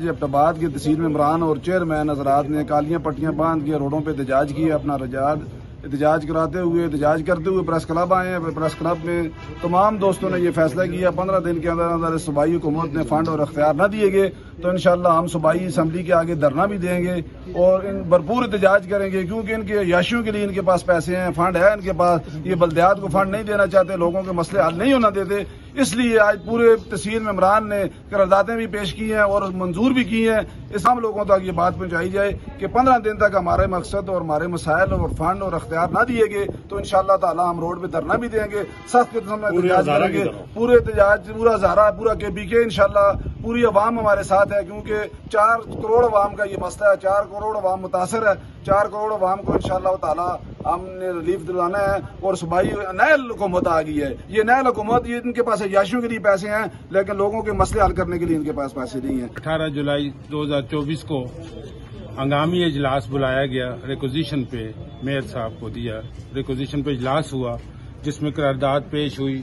एबटाबाद की तहसील मेंबरान और चेयरमैन हजरात ने कालियां पट्टियां बांध के रोडों पे एहतजाज किया। अपना एहतजाज करते हुए प्रेस क्लब आए हैं। प्रेस क्लब में तमाम दोस्तों ने ये फैसला किया 15 दिन के अंदर अंदर सूबाई हुकूमत ने फंड और अख्तियार न दिए गए तो इंशाल्लाह हम सूबाई असम्बली के आगे धरना भी देंगे और इन भरपूर एहतजाज करेंगे, क्योंकि इनके याशियों के लिए इनके पास पैसे हैं, फंड है इनके पास। ये बल्दियात को फंड नहीं देना चाहते, लोगों के मसले हल नहीं होना देते, इसलिए आज पूरे तहसील मेंबरान ने करारदादें भी पेश की हैं और मंजूर भी की हैं। इस आम लोगों तक ये बात पहुंचाई जाए कि 15 दिन तक हमारे मकसद और हमारे मसाइल और फंड और अख्तियार ना दिए गए तो इंशाअल्लाह ताला हम रोड पे धरना भी देंगे, सख्त किस्म में एहतजाज करेंगे। पूरे एहतजाज पूरा हज़ारा पूरा KPK इंशाअल्लाह पूरी अवाम हमारे साथ है, क्योंकि 4 करोड़ अवाम का ये मसला है, 4 करोड़ अवाम मुतासर है। 4 करोड़ अवाम को इंशाअल्लाह ताला हमने रिलीफ दिलाना है और सूबाई नई हुकूमत आ गई है। ये नई हुकूमत ये इनके पास याशियों के लिए पैसे हैं लेकिन लोगों के मसले हल करने के लिए इनके पास पैसे नहीं है। 18 जुलाई 2024 को हंगामी इजलास बुलाया गया, रिक्वेजिशन पे मेयर साहब को दिया, रिक्वेजिशन पे इजलास हुआ जिसमें करारदाद पेश हुई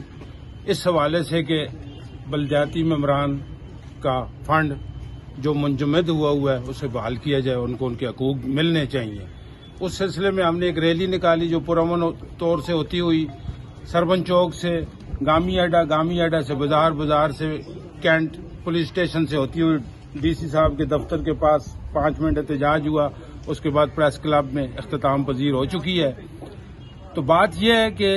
इस हवाले से कि बल्दियाती मेंबरान का फंड जो मुंजमद हुआ है उसे बहाल किया जाए, उनको उनके हकूक मिलने चाहिए। उस सिलसिले में हमने एक रैली निकाली जो पुरअमन तौर से होती हुई सरपंच चौक से गामी अड्डा से बाजार से कैंट पुलिस स्टेशन से होती हुई DC साहब के दफ्तर के पास 5 मिनट एहतजाज हुआ। उसके बाद प्रेस क्लब में इख्तिताम पजीर हो चुकी है। तो बात यह है कि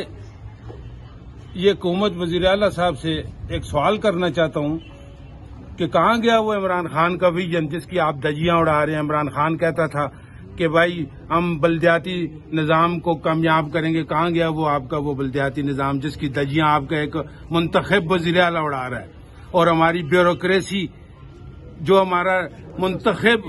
ये हुकूमत वज़ीर आला साहब से एक सवाल करना चाहता हूं कि कहां गया वो इमरान खान का विजन जिसकी आप धज्जियां उड़ा रहे हैं। इमरान खान कहता था कि भाई हम बल्दियाती निज़ाम को कामयाब करेंगे, कहां गया वो आपका वो बल्दियाती निज़ाम जिसकी धज्जियां आपका एक मुंतखब वज़ीर आला उड़ा रहा है। और हमारी ब्यूरोक्रेसी जो हमारा मुंतखब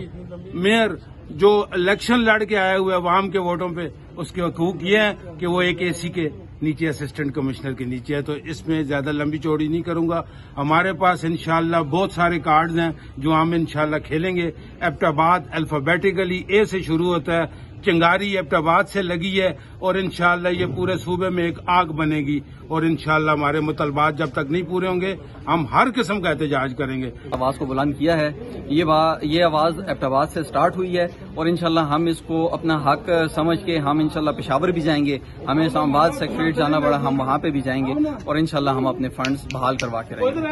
मेयर जो इलेक्शन लड़ के आए हुए अवाम के वोटों पे उसके हकूक ये हैं कि वो एक AC के नीचे असिस्टेंट कमिश्नर के नीचे है। तो इसमें ज्यादा लंबी चौड़ी नहीं करूंगा। हमारे पास इंशाअल्लाह बहुत सारे कार्ड्स हैं जो हम इंशाअल्लाह खेलेंगे। एबटाबाद अल्फाबेटिकली A से शुरू होता है, चिंगारी एबटाबाद से लगी है और इंशाअल्लाह ये पूरे सूबे में एक आग बनेगी और इंशाअल्लाह हमारे मुतलबात जब तक नहीं पूरे होंगे हम हर किस्म का एहतजाज करेंगे। आवाज को बुलंद किया है, ये आवाज एबटाबाद से स्टार्ट हुई है और इंशाअल्लाह हम इसको अपना हक समझ के हम इंशाअल्लाह पेशावर भी जाएंगे। हमें इस्लामाबाद सेक्रेटरीट जाना पड़ा, हम वहां पे भी जाएंगे और इंशाअल्लाह हम अपने फंड्स बहाल करवा के रहेंगे।